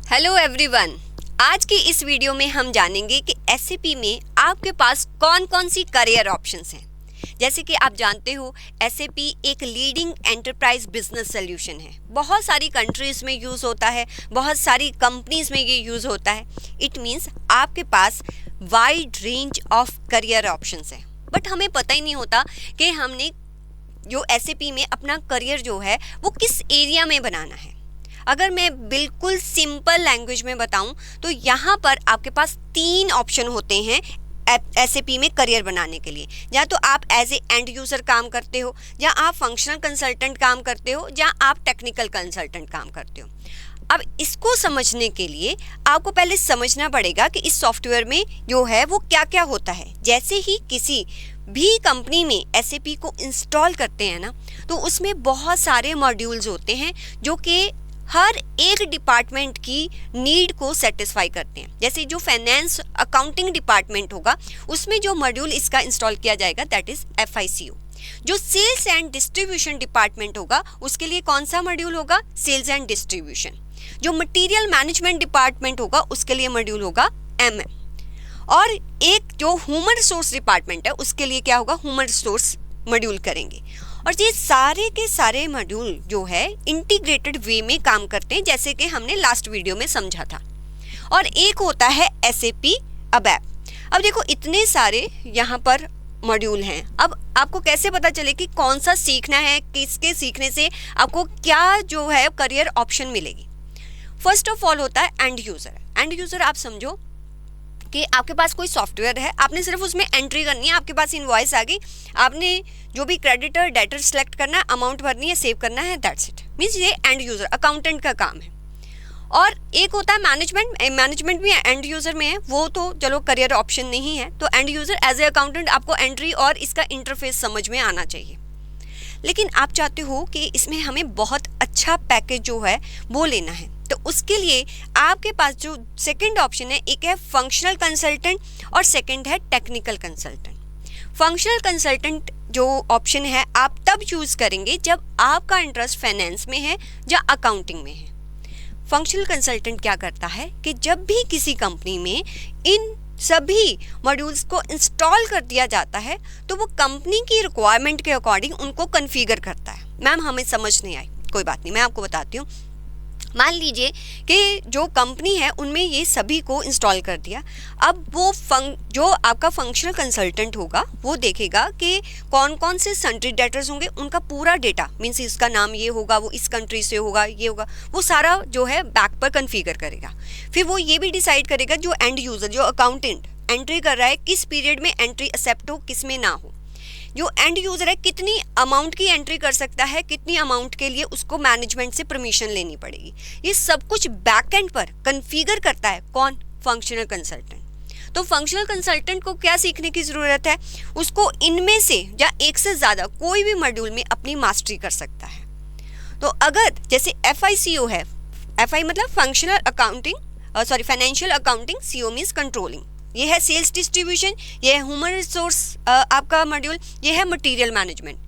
Hello everyone. आज की इस वीडियो में हम जानेंगे कि एसएपी में आपके पास कौन कौन सी करियर ऑप्शंस हैं। जैसे कि आप जानते हो एसएपी एक लीडिंग एंटरप्राइज बिजनेस सॉल्यूशन है। बहुत सारी कंट्रीज़ में यूज़ होता है, बहुत सारी कंपनीज़ में ये यूज़ होता है। इट मीन्स आपके पास wide range of career options है, बट हमें पता ही नहीं होता कि हमने जो एसएपी में अपना करियर जो है वो किस एरिया में बनाना है। अगर मैं बिल्कुल सिंपल लैंग्वेज में बताऊं तो यहाँ पर आपके पास 3 ऑप्शन होते हैं एसएपी में करियर बनाने के लिए। या तो आप एज ए एंड यूज़र काम करते हो, या आप फंक्शनल कंसल्टेंट काम करते हो, या आप टेक्निकल कंसल्टेंट काम करते हो। अब इसको समझने के लिए आपको पहले समझना पड़ेगा कि इस सॉफ्टवेयर में जो है वो क्या क्या होता है। जैसे ही किसी भी कंपनी में एसएपी को इंस्टॉल करते हैं ना, तो उसमें बहुत सारे मॉड्यूल्स होते हैं जो कि हर एक डिपार्टमेंट की नीड को सेटिस्फाई करते हैं। जैसे जो फाइनेंस अकाउंटिंग डिपार्टमेंट होगा उसमें जो मॉड्यूल इसका इंस्टॉल किया जाएगा दैट इज़ FICO। जो सेल्स एंड डिस्ट्रीब्यूशन डिपार्टमेंट होगा उसके लिए कौन सा मॉड्यूल होगा? Sales and distribution. जो मटेरियल मैनेजमेंट डिपार्टमेंट होगा उसके लिए मॉड्यूल होगा MM। और एक जो ह्यूमन रिसोर्स डिपार्टमेंट है उसके लिए क्या होगा? ह्यूमन रिसोर्स मॉड्यूल करेंगे। और ये सारे के सारे मॉड्यूल जो है इंटीग्रेटेड वे में काम करते हैं, जैसे कि हमने लास्ट वीडियो में समझा था। और एक होता है SAP ABAP। अब देखो इतने सारे यहाँ पर मॉड्यूल हैं। अब आपको कैसे पता चले कि कौन सा सीखना है, किसके सीखने से आपको क्या जो है करियर ऑप्शन मिलेगी। फर्स्ट ऑफ ऑल होता है एंड यूज़र। एंड यूज़र आप समझो कि आपके पास कोई सॉफ्टवेयर है, आपने सिर्फ उसमें एंट्री करनी है, आपके पास इनवॉइस आ गई, आपने जो भी क्रेडिटर डेटर सेलेक्ट करना है, अमाउंट भरनी है, सेव करना है, दैट्स इट। मीन्स ये एंड यूज़र अकाउंटेंट का काम है। और एक होता है मैनेजमेंट भी एंड यूज़र में है, वो तो चलो करियर ऑप्शन नहीं है। तो end user as a accountant आपको एंट्री और इसका इंटरफेस समझ में आना चाहिए। लेकिन आप चाहते हो कि इसमें हमें बहुत अच्छा पैकेज जो है वो लेना है, तो उसके लिए आपके पास जो सेकंड ऑप्शन है, एक है फंक्शनल कंसल्टेंट और सेकंड है टेक्निकल कंसल्टेंट। फंक्शनल कंसल्टेंट जो ऑप्शन है आप तब यूज़ करेंगे जब आपका इंटरेस्ट फाइनेंस में है या अकाउंटिंग में है। फंक्शनल कंसल्टेंट क्या करता है कि जब भी किसी कंपनी में इन सभी मॉड्यूल्स को इंस्टॉल कर दिया जाता है तो वो कंपनी की रिक्वायरमेंट के अकॉर्डिंग उनको कॉन्फ़िगर करता है। मैम हमें समझ नहीं आई, कोई बात नहीं, मैं आपको बताती हूँ। मान लीजिए कि जो कंपनी है उनमें ये सभी को इंस्टॉल कर दिया। अब वो जो आपका फंक्शनल कंसल्टेंट होगा वो देखेगा कि कौन कौन से सन्ट्री डेटर्स होंगे, उनका पूरा डेटा, मीन्स इसका नाम ये होगा, वो इस कंट्री से होगा, ये होगा, वो सारा जो है बैक पर कॉन्फ़िगर करेगा। फिर वो ये भी डिसाइड करेगा जो एंड यूज़र जो अकाउंटेंट एंट्री कर रहा है किस पीरियड में एंट्री एक्सेप्ट हो, किस में ना हो। जो एंड यूज़र है कितनी अमाउंट की एंट्री कर सकता है, कितनी अमाउंट के लिए उसको मैनेजमेंट से परमिशन लेनी पड़ेगी, ये सब कुछ बैक एंड पर कॉन्फ़िगर करता है कौन? Functional consultant. तो फंक्शनल कंसल्टेंट को क्या सीखने की ज़रूरत है? उसको इनमें से या एक से ज़्यादा कोई भी मॉड्यूल में अपनी मास्टरी कर सकता है। तो अगर जैसे FICO है, FI मतलब functional accounting, financial accounting, CO means controlling, ये है सेल्स डिस्ट्रीब्यूशन, ये है ह्यूमन रिसोर्स आपका मॉड्यूल, ये है मटेरियल मैनेजमेंट।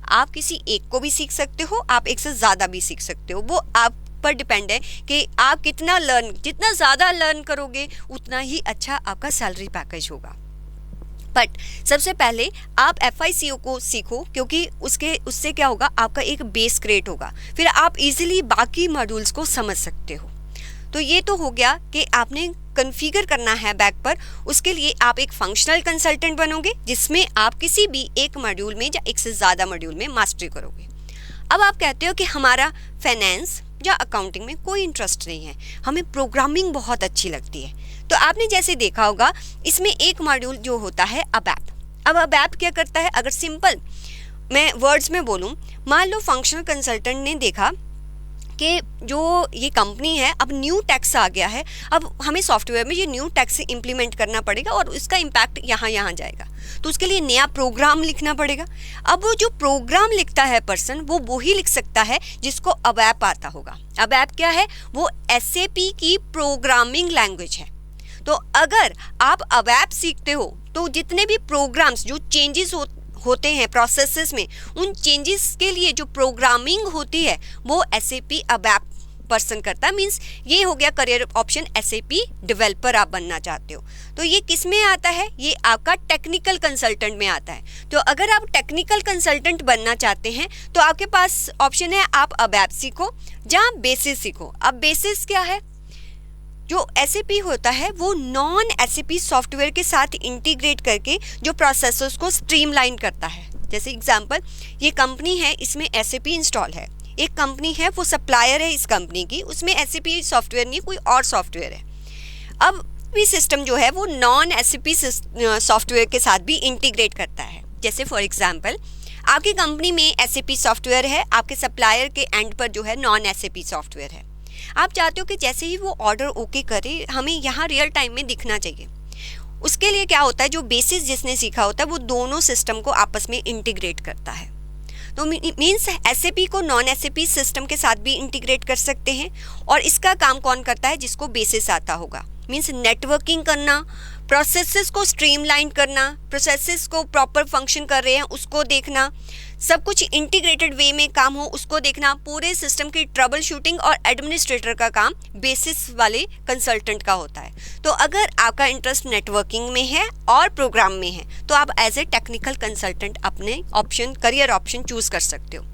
आप किसी एक को भी सीख सकते हो, आप एक से ज़्यादा भी सीख सकते हो, वो आप पर डिपेंड है कि आप जितना ज़्यादा लर्न करोगे उतना ही अच्छा आपका सैलरी पैकेज होगा। बट सबसे पहले आप FICO को सीखो, क्योंकि उससे क्या होगा, आपका एक बेस क्रिएट होगा, फिर आप इजीली बाकी मॉड्यूल्स को समझ सकते हो। तो ये तो हो गया कि आपने कॉन्फ़िगर करना है बैक पर। उसके लिए आप एक फंक्शनल कंसल्टेंट बनोगे जिसमें आप किसी भी एक मॉड्यूल में या एक से ज़्यादा मॉड्यूल में मास्टरी करोगे। अब आप कहते हो कि हमारा फाइनेंस या अकाउंटिंग में कोई इंटरेस्ट नहीं है, हमें प्रोग्रामिंग बहुत अच्छी लगती है। तो आपने जैसे देखा होगा इसमें एक मॉड्यूल जो होता है ABAP। अब ABAP क्या करता है? अगर सिंपल मैं वर्ड्स में बोलूँ, मान लो फंक्शनल कंसल्टेंट ने देखा कि जो ये कंपनी है अब न्यू टैक्स आ गया है, अब हमें सॉफ्टवेयर में ये न्यू टैक्स इम्प्लीमेंट करना पड़ेगा और इसका इम्पैक्ट यहाँ जाएगा, तो उसके लिए नया प्रोग्राम लिखना पड़ेगा। अब वो जो प्रोग्राम लिखता है पर्सन वो वही लिख सकता है जिसको ABAP आता होगा। ABAP क्या है? वो SAP की प्रोग्रामिंग लैंग्वेज है। तो अगर आप ABAP सीखते हो तो जितने भी प्रोग्राम्स जो चेंजेस होते हैं प्रोसेसेस में, उन चेंजेस के लिए जो प्रोग्रामिंग होती है वो SAP ABAP पर्सन करता है, मीन्स ये हो गया करियर ऑप्शन SAP डेवलपर आप बनना चाहते हो। तो ये किस में आता है, ये आपका टेक्निकल कंसल्टेंट में आता है। तो अगर आप टेक्निकल कंसल्टेंट बनना चाहते हैं तो आपके पास ऑप्शन है आप ABAP सीखो, जहाँ बेसिस सीखो। अब बेसिस क्या है, जो SAP होता है वो नॉन SAP सॉफ्टवेयर के साथ इंटीग्रेट करके जो प्रोसेसर्स को स्ट्रीमलाइन करता है। जैसे एग्जांपल, ये कंपनी है, इसमें SAP इंस्टॉल है। एक कंपनी है, वो सप्लायर है इस कंपनी की, उसमें SAP सॉफ्टवेयर नहीं, कोई और सॉफ्टवेयर है। अब भी सिस्टम जो है वो नॉन SAP सॉफ्टवेयर के साथ भी इंटीग्रेट करता है। जैसे फॉर एग्जांपल, आपकी कंपनी में SAP सॉफ्टवेयर है, आपके सप्लायर के एंड पर जो है नॉन SAP सॉफ्टवेयर है। आप चाहते हो कि जैसे ही वो ऑर्डर ओके करे, हमें यहाँ रियल टाइम में दिखना चाहिए। उसके लिए क्या होता है, जो बेसिस जिसने सीखा होता है वो दोनों सिस्टम को आपस में इंटीग्रेट करता है। तो मीन्स SAP को नॉन SAP सिस्टम के साथ भी इंटीग्रेट कर सकते हैं। और इसका काम कौन करता है, जिसको बेसिस आता होगा। मीन्स नेटवर्किंग करना, प्रोसेसेस को स्ट्रीमलाइन करना, प्रोसेसेस को प्रॉपर फंक्शन कर रहे हैं उसको देखना, सब कुछ इंटीग्रेटेड वे में काम हो उसको देखना, पूरे सिस्टम की ट्रबल शूटिंग और एडमिनिस्ट्रेटर का काम बेसिस वाले कंसल्टेंट का होता है। तो अगर आपका इंटरेस्ट नेटवर्किंग में है और प्रोग्राम में है तो आप एज ए टेक्निकल कंसल्टेंट अपने ऑप्शन, करियर ऑप्शन चूज कर सकते हो।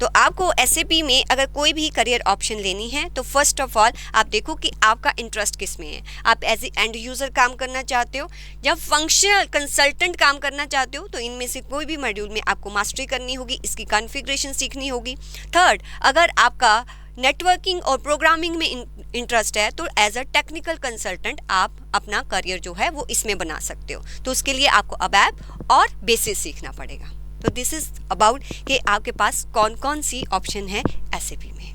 तो आपको SAP में अगर कोई भी करियर ऑप्शन लेनी है तो फर्स्ट ऑफ ऑल आप देखो कि आपका इंटरेस्ट किस में है। आप एज ए एंड यूज़र काम करना चाहते हो या फंक्शनल कंसल्टेंट काम करना चाहते हो, तो इनमें से कोई भी मॉड्यूल में आपको मास्टरी करनी होगी, इसकी कॉन्फ़िगरेशन सीखनी होगी। थर्ड, अगर आपका नेटवर्किंग और प्रोग्रामिंग में इंटरेस्ट है तो एज अ टेक्निकल कंसल्टेंट आप अपना करियर जो है वो इसमें बना सकते हो। तो उसके लिए आपको ABAP और बेसिस सीखना पड़ेगा। तो दिस इज़ अबाउट कि आपके पास कौन कौन सी ऑप्शन है SAP में।